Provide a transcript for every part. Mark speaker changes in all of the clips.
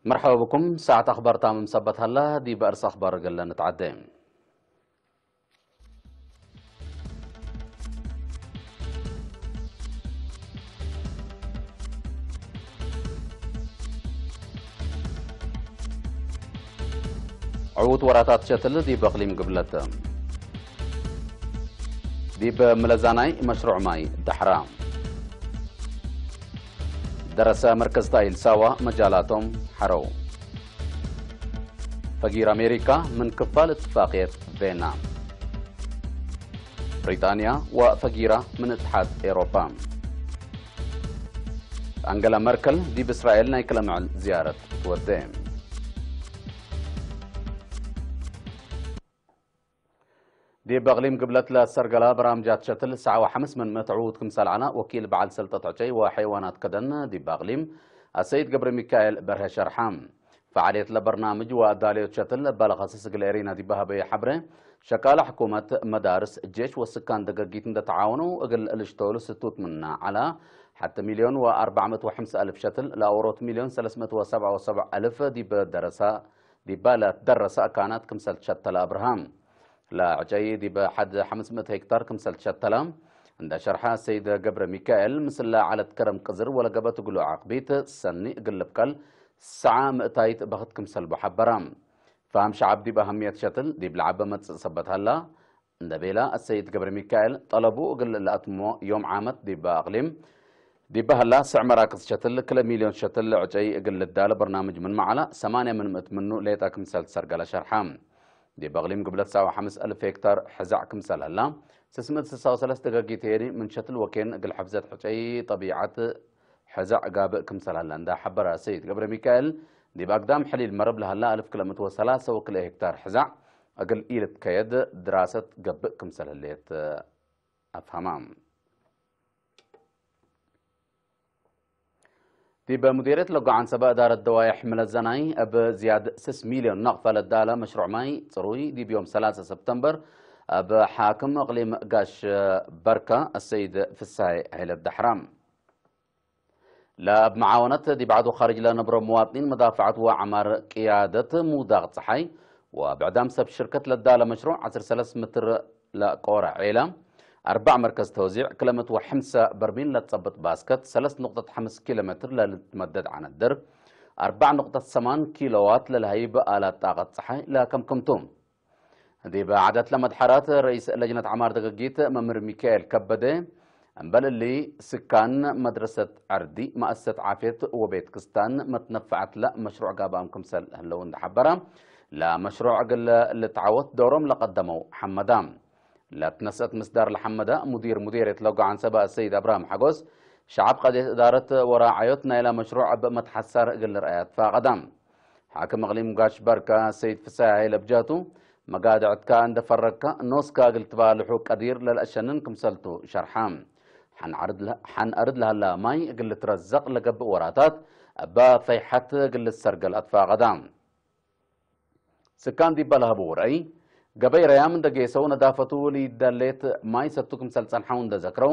Speaker 1: مرحبا بكم. ساعة أخبار تام مثبت هلا دي بأرس أخبار قلنا نتعدى. عود وراتات شتل دي بقليم قبلته دي بملزاناي مشروع ماي دحرام درس مركز تايل سوا مجالاتهم حرو فقير أمريكا من كفال اتفاقية فيينا بريطانيا وفقيرة من اتحاد أوروبا أنجلا ميركل دي بإسرائيل نايكلم عن زيارة وديم دي بغليم قبلت للسرقلة برامجات شتل الساعة وحمس من متعود كمسال عنا وكيل بعل سلطة عجي وحيوانات كدن دي بغليم السيد قبر ميكائيل بره شرحام فعالية لبرنامج وأداليو شتل بلغ سسق الإيرينا دي بها حبره شكال حكومة مدارس الجيش والسكان دقاقيتن تعاونوا أقل الاشتول ستوت منا على حتى 1,405,000 شتل لأوروت 1,377,000 دي بدرسة دي بالت درسة كانت كمسال شتل أبراهام لا عجيدي بحد 500 هكتار كمسل شتلام عند شرحها السيد قبر ميكائيل مثل على كرم قزر ولا قبت قلو عقبيت سني قلب قل ساعة مئتايت بخت كمسل بحبرام فهم شعب دي بأهمية شتل دي بلعبة ما تصبت هلا عند بيلا السيد قبر ميكائيل طلبوا قل الأتمو يوم عامت دي بأغليم دي بهلا سع مراكز شتل كل مليون شتل عجي قل الدالة برنامج من معلا 8 من منه ليتا كمسل سرقل شرحام دي بغليم قبل 5,000 هكتار حزع كمسال هلا 693 دقيقتين من شتل وكين قل حفزات حجي طبيعة حزع قاب كمسال هلا عند حبر سيد قبل ميكائيل دي باقدام حليل مرب لهلا 1000 كيلومتر وثلاثة وكل هكتار حزع أقل إيلة كيد دراسة قب كمسال هليت أفهمام دي بمديرية لقو عن سبا دار الدوايح من الزناي بزيادة 6 مليون نقفة للدالة مشروع ماي تروي دي بيوم 3 سبتمبر بحاكم اقليم قاش بركة السيد فساي هيل الدحرام لا بمعاونة دي بعده خارج لنبر مواطنين مدافعة وعمار قيادة موداغ صحي وبعدام سب شركة للدالة مشروع 10 متر لقورة عيلة 4 مركز توزيع كلمة وحمسة برميل لتصبت باسكت 3.5 كيلومتر للتمدد عن الدرب 4.8 كيلووات للهيب آلات طاقة صحي لكم كمتم هذه بعدت لمد حارات رئيس لجنة عمار دقيقيت ممر ميكائيل كبده بل اللي سكان مدرسة عردي مؤسسة عافية وبيت كستان متنفعت لا مشروع قابام كمسل هلون حبرة لا مشروع قل اللي تعوت دورهم لقدموا حمدام لا تنسأت مصدر الحمدة مديرة لوقع عن سبا السيد أبراهيم حقوس شعب قد إدارة وراعيتنا إلى مشروع متحسر قل رأيات فقدام حاكم اقليم قاش بركة السيد فساعي لبجاتو مقادع كان دفركا نوسكا قلت بالحو قدير للأشنن كمسلتو شرحام حن أرد لها لا ماي قلت رزق لقب وراتات با فيحت قلت سرقل أطفا قدام سكان دي بلها بورأي قبي ريام دقيسو ندافتو لي داليت ماي ستوكم سلسان حون دا ذكرو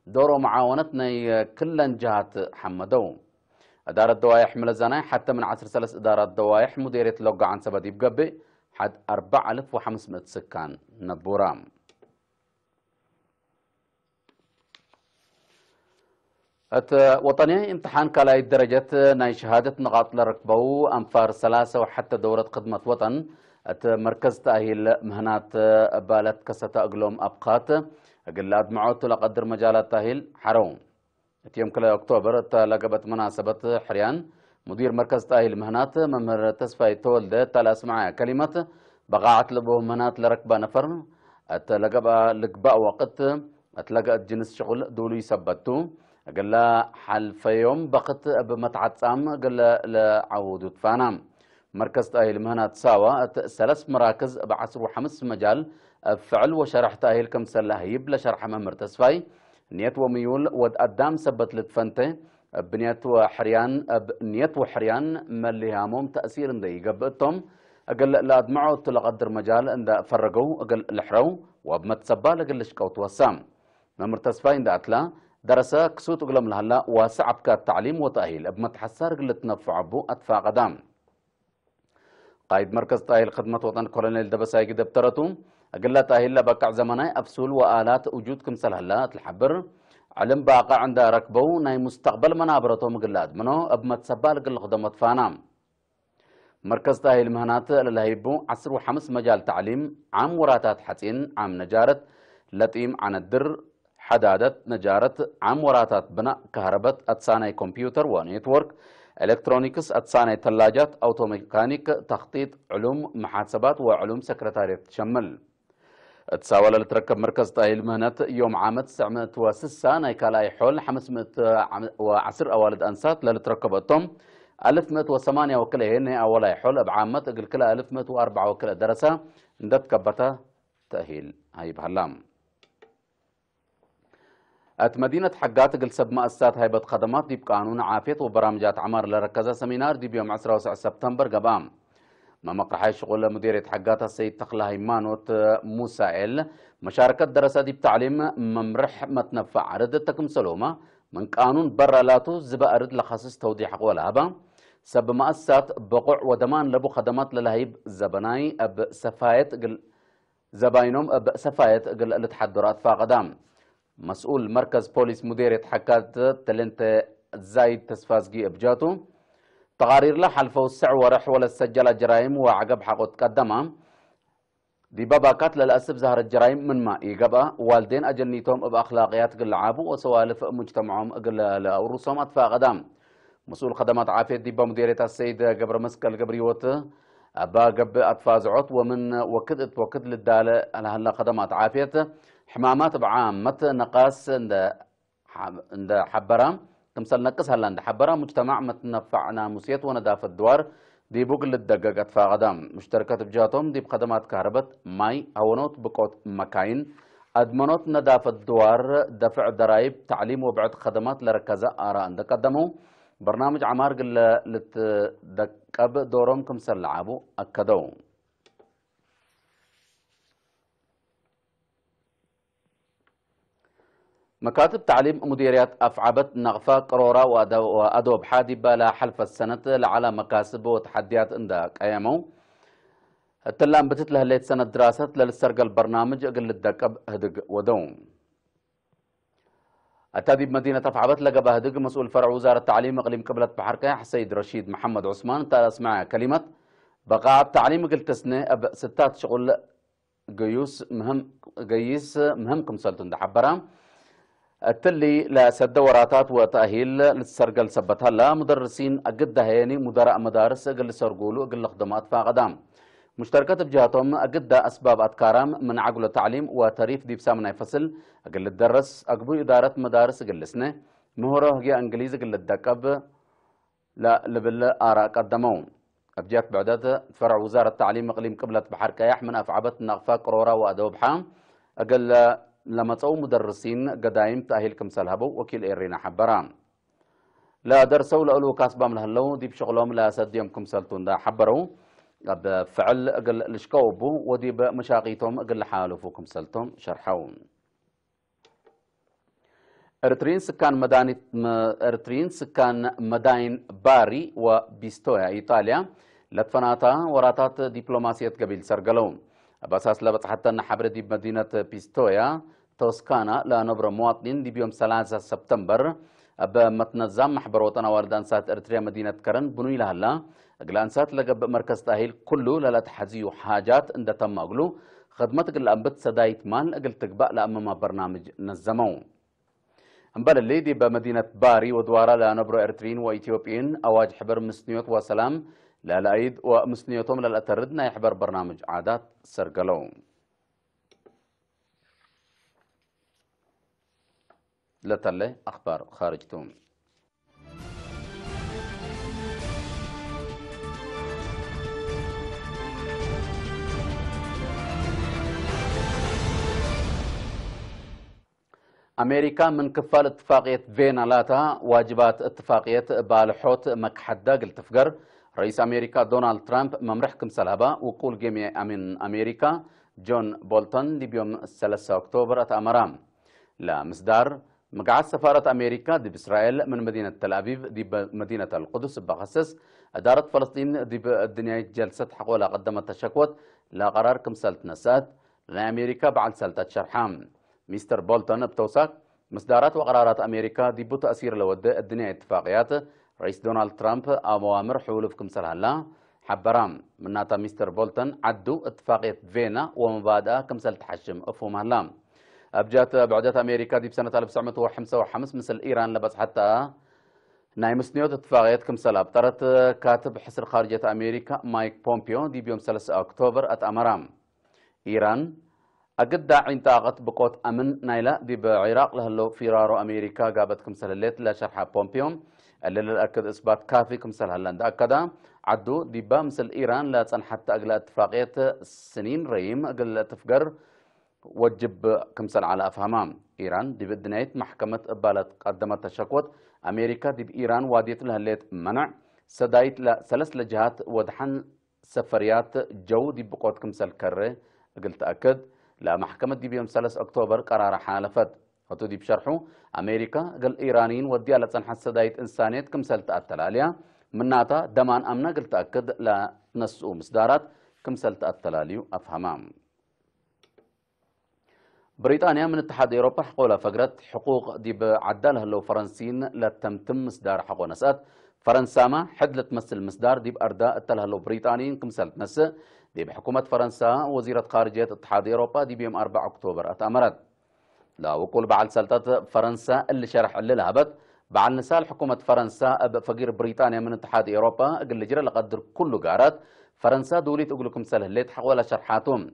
Speaker 1: دورو معاونتنا كلن جهات حمدو إدارة دوايح ملزانة حتى من 10 سلس إدارة دوايح مديرية لوقع عن سبا ديب قبي حد 4,500 سكان نبورام وطنية امتحان كالاي درجة ناي شهادة نقاط لركبو أنفار 3 وحتى دورة خدمة وطن مركز تأهيل مهنات بالت كسة أقلوم أبقات قلاد معوت لقدر مجالات تأهيل حروم يوم كلا أكتوبر تلقبت مناسبة حريان مدير مركز تأهيل مهنات ممر تسفاي تولد تلاس معايا كلمة بقاعت لبو مهنات لركبة نفر تلقب لقباء وقت تلقى جنس شغل دولو يثبتو قال لا حل في يوم بقت بمتعة سام قال لعود فانام مركز تأهيل مهنات ساوى 3 مراكز بعصر وحمس مجال فعل وشرح تأهيل كم سلهيب لشرح ممر تسفاي نيت وميول ودقدام سبت لتفنته بنيت وحريان نيت وحريان ملي هامهم تأثير اندي قبتهم اقل لا ادمعوا تلقدر مجال اند فرقوا اقل لحرو وبمتسبا لقل شكو توسام ممر تسفاين داتلا درسا كسوت اقلم لهلا واسع بكات تعليم وتأهيل بمتحسر قل تنفع بو اتفا قدام قائد مركز طاهل خدمة وطن كولونيل دبساي قدب ترتو أقل طاهل بقع زمناي أفسول وآلات وجود كمسل هلا تلحبر علم باقع عند ركبو ناي مستقبل منابرتو مقلاد منو أبمت سبال قل خدمت فانام مركز طاهل مهنات للهيبو عصر وحمس مجال تعليم عام وراتات حسين عام نجارة لطيم عن الدر حدادة نجارة عام وراتات بناء كهرباء أتصاني كمبيوتر ونيتورك إلكترونيكس أتصاني ثلاجات أوتوميكانيك تخطيط علوم محاسبات وعلوم سكرتارية تشمل تساول لتركب مركز طاهل مهنات يوم عام 906 نايكالاي حول 510 أوالد أنسات لتركب التم 1108 وكله هن أولا يحول بعامة قل كلا 1104 وكله درسة ندت كبتا تأهيل هاي بهلام مدينة حقات قل سب مؤسسات هيبة خدمات دي بقانون عافية وبرامجات عمار لركزة سمينار دي بيوم 10 سبتمبر قبام ما مقرحي شغل مديرية حقات السيد تخلا هيمانوت موسائل مشاركة دراسة دي بتعليم ممرح متنفع عرض تكم سلومة من قانون برالاتو زبا أرد لخصص توضيح قول هبا سب مؤسسات بقع ودمان لبو خدمات للهيب زبناي أب سفايت قل زباينهم أب سفايت قل لتحدرات فاقدام مسؤول مركز بوليس مديرية حقات تلنت زايد تسفازقي أبجاتو تقارير له حلفه السع ورح ولا سجل جرائم وعقب حقه تقدمها دي باباكات للأسف ظهر الجرائم من ما يقبا والدين أجنيتهم بأخلاقيات قل عابو وسوالف مجتمعهم قل لأورسهم أطفاء قدام مسؤول خدمات عافية دي بمديرية السيد قبر مسكال قبريوت أبا قب أطفاء زعوت ومن وكد للدالة على هلا خدمات عافية حمامات بعامة نقاس عند حبرام تمثل نقص هلا عند حبرة مجتمع متنفع ناموسيات ونظافة الدوار دي بقل الدقاق أطفاء غدام مشتركات بجاتهم دي بخدمات كهرباء ماي هونوت بقوت مكاين أدمنوت نظافة الدوار دفع ضرائب تعليم وبعد خدمات لركزة آراء عند قدموا برنامج عمار قل لتدقب دورهم كمسل لعبوا أكدوا مكاتب تعليم مديريات أفعبت نغفة قرورة وأدوب حادبة لحلف السنة على مكاسب وتحديات عندك أيامو التلام بتتله ليت سنة دراسة للسرق البرنامج أقل الدكب هدق ودوم التاديب مدينة أفعبت لقب هدق مسؤول فرع وزارة التعليم إقليم قبلة بحركة حسيد رشيد محمد عثمان تالس معي كلمة بقاء التعليم قلت سنة أب ستات شغل قيس مهم سلطن دحبرام التلي لسد وراتات وتأهيل للسرقل سبتها لا مدرسين أقد هيني مدراء مدارس أقل سرقولو أقل خدمات فاقدام مشتركات بجهاتهم أقد أسباب أتكارام من عقل التعليم وتاريف دي بسامنا يفصل أقل الدرس أقبو إدارة مدارس أقل سنة مهره هي أنجليز أقل الدكب لا لبل آراء قدمون أبجات بعدات فرع وزارة التعليم إقليم قبلة بحر كياح من أفعبت نغفا قرورة وأدوب حام أقل لما تصو مدرسين قدايم تأهيل كمسال هبو وكيل إيرينا حبران لا درسوا لألو كاسبام لهلو دي بشغلهم لا سديم كمسالتون دا حبرو بفعل أقل لشكوبو ودي بمشاقيتهم أقل حالفو كمسالتهم شرحون إرترين سكان مداين باري وبيستويا إيطاليا لتفناتا وراتات دبلوماسية قبيل سرقلون بأساس لبط حتى نحبر دي بمدينة بيستويا توسكانا لنبر مواطنين دي بيوم 3 سبتمبر بمتنظم محبر وطن والدان سات إرتريا مدينة كرن بنوي لهلا أقلان سات لقب مركز تأهيل كله للا تحزيو حاجات عند تم أقلو خدمتك الأنبت سدايت مال أقل تقبأ لأمام برنامج نزمو امبال اللي دي بمدينة باري ودوارا لنبر إرترين وإثيوبيين أواج حبر مسنيوت وسلام لا العيد ومسنيتهم للأتردنا يحبر برنامج عادات سرقلون لتله أخبار خارجتهم أمريكا من كفال اتفاقية فينا لاتا واجبات اتفاقية بالحوت مكحدة قلت تفقر رئيس أمريكا دونالد ترامب ممرحكم سلهبا وقول جيمي أمين أمريكا جون بولتون دي بيوم 3 أكتوبر أتأمرام لا مصدار مقعد سفارة أمريكا دي بإسرائيل من مدينة تل أبيب دي مدينة القدس بخصص إدارة فلسطين دي الدنيا جلسة حقولا قدمت تشكوت لقرار كمسالة نسات لأمريكا بعد سلطة شرحام مستر بولتون بتوساك مصدارات وقرارات أمريكا دي بو تأثير لود الدنيا اتفاقيات رئيس دونالد ترامب أوامر حلف كمسالة هلا حبرام من ناتا مستر بولتون عدوا اتفاقية فينا ومبادئة كمسالة تحشم أفهم هلا أبجات بعدات أمريكا دي بسنة 1955 مثل إيران لبس حتى نايم سنيوت اتفاقيات كمسلا بطرت كاتب حسر خارجية أمريكا مايك بومبيو دي بيوم 3 أكتوبر أتأمرام إيران أقد داعين طاقت بقوت أمن نايلة دي بعراق لهلو فيرارو أمريكا قابت كمسلا الليت لا شرحة بومبيو اللي أكد إثبات كافي كمسلا هلند أكدا عدو دي بامسل إيران لا حتى أقل اتفاقية سنين ريم أقل تفقر وجب كمسل على أفهمام إيران دي بدنيت محكمة بالت قدمت تشكوت أمريكا دي بإيران واديت لها الليت منع سدايت لثلاث لجهات ودحن سفريات جو دي بقوت كمسل كره قلت أكد لمحكمة دي بيوم 3 أكتوبر قرار حالفت هتو دي بشرحو أمريكا قال إيرانيين ودي على تنحى سدايت إنسانيت كمسل تأتل عليها مناتا دمان أمنا قلت أكد لنسو مصدارات كمسل تأتل عليو أفهمام بريطانيا من اتحاد أوروبا حقولا فقرت حقوق دي بعدالها لو فرنسيين لتمتم مصدار حقوق نسات فرنسا ما حد لتمثل مصدار دي بأرداء اتلها لو بريطانيين كمسلت نس دي بحكومة فرنسا وزيرة خارجية اتحاد أوروبا دي بيوم 4 أكتوبر أتأمرت لا وقول بعد سلطات فرنسا اللي شرح اللي لهبت بعد نسال حكومة فرنسا فقير بريطانيا من اتحاد أوروبا اللي جرى لقدر كله قارات فرنسا دوليت أقول لكم سله اللي تحول شرحاتهم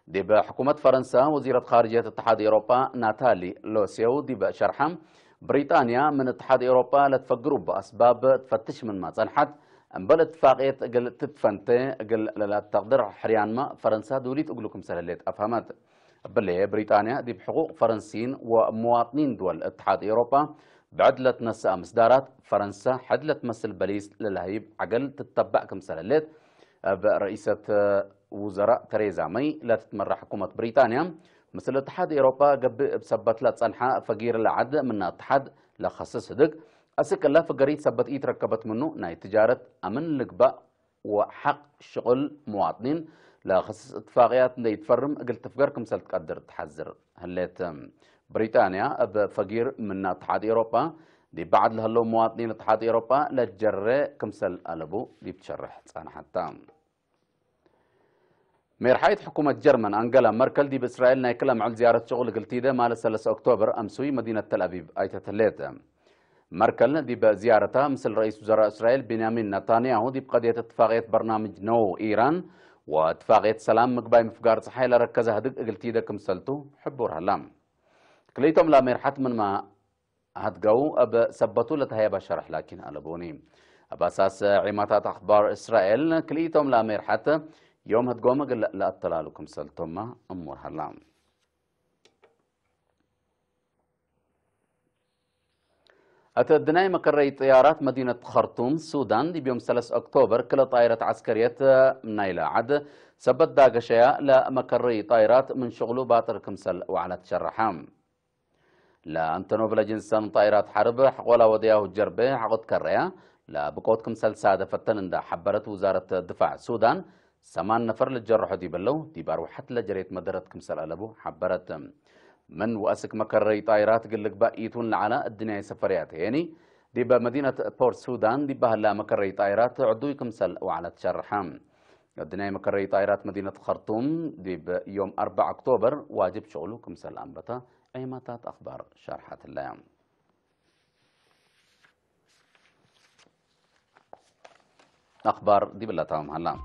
Speaker 1: دي بحكومة فرنسا وزيرة خارجية اتحاد أوروبا ناتالي لوسيو دي بشرحهم بريطانيا من اتحاد أوروبا لتفقروا بأسباب تفتش من ما صنحت بل اتفاقية قل تتفنتي قل لا تقدر حريان ما فرنسا دوليت أقول لكم سهلت أفهمت بل بريطانيا دي بحقوق فرنسيين ومواطنين دول اتحاد أوروبا بعدلة نساء مصدارات فرنسا حدلة تمثل بليس للهيب عقل تتبع كم سهلت برئيسة وزراء تريزا ماي لا تتمرح حكومة بريطانيا مثل اتحاد أوروبا قب بسبت لا تصنحة فقير العد من اتحاد لخصص هدق أسك الله فقريت سبت إيت ركبت منه ناي تجارة أمن لقباء وحق شغل مواطنين لخصص اتفاقيات يتفرم قلت تفقركم سل تقدر تحذر هليت بريطانيا بفقير من اتحاد أوروبا دي بعد لهلو مواطنين اتحاد أوروبا لجرة كمسل قلبو دي بتشرح حتى ميرحايت حكومة جرمن أنجلا ميركل دي بإسرائيل نايكلا مع زيارة شغل قلتيدة مال 3 أكتوبر أمسوي مدينة تل أبيب أيتا تلاتة ميركل دي بزيارتها مثل رئيس وزراء إسرائيل بنيامين نتنياهو دي بقضية اتفاقية برنامج نو إيران واتفاقية سلام مقباي مفقار صحيح ركزها دق قلتيدة كمسلتو حبور هلام كليتهم لا ميرحات من ما هتقو أب سبتوا لتهيا بشرح لكن ألبوني أباساس عماتات أخبار إسرائيل كليتهم لا ميرحات يوم هتقوم قل لا أطلع لكم سلتم أمور هلام أتدناي مكري طيارات مدينة خرطوم السودان دي بيوم 3 أكتوبر كل طائرة عسكرية منايلة عد سبت داقشيا لمكري طائرات من شغلو باطر كمسل وعلى تشرحام لا أنتنو بلا جنسان طائرات حرب حقولا ودياه الجربة حقود كريا لا بقوت كمسل سادة فتن حبرت وزارة الدفاع السودان 8 نفر للجرح دي بلو دي باروحت لجريت مدرت كمسل ألبو حبرت من وأسك مكري طائرات قلك بقيتون على الدنيا سفريات يعني دي بمدينة بورت سودان دي بهلا مكري طائرات عدوي كمسل وعلى تشرحام الدنيا مكري طائرات مدينة خرطوم دي بيوم 4 أكتوبر واجب شغله كمسل أنبتا عماتات أخبار شرحات اللايام أخبار دي بالله تمام هلا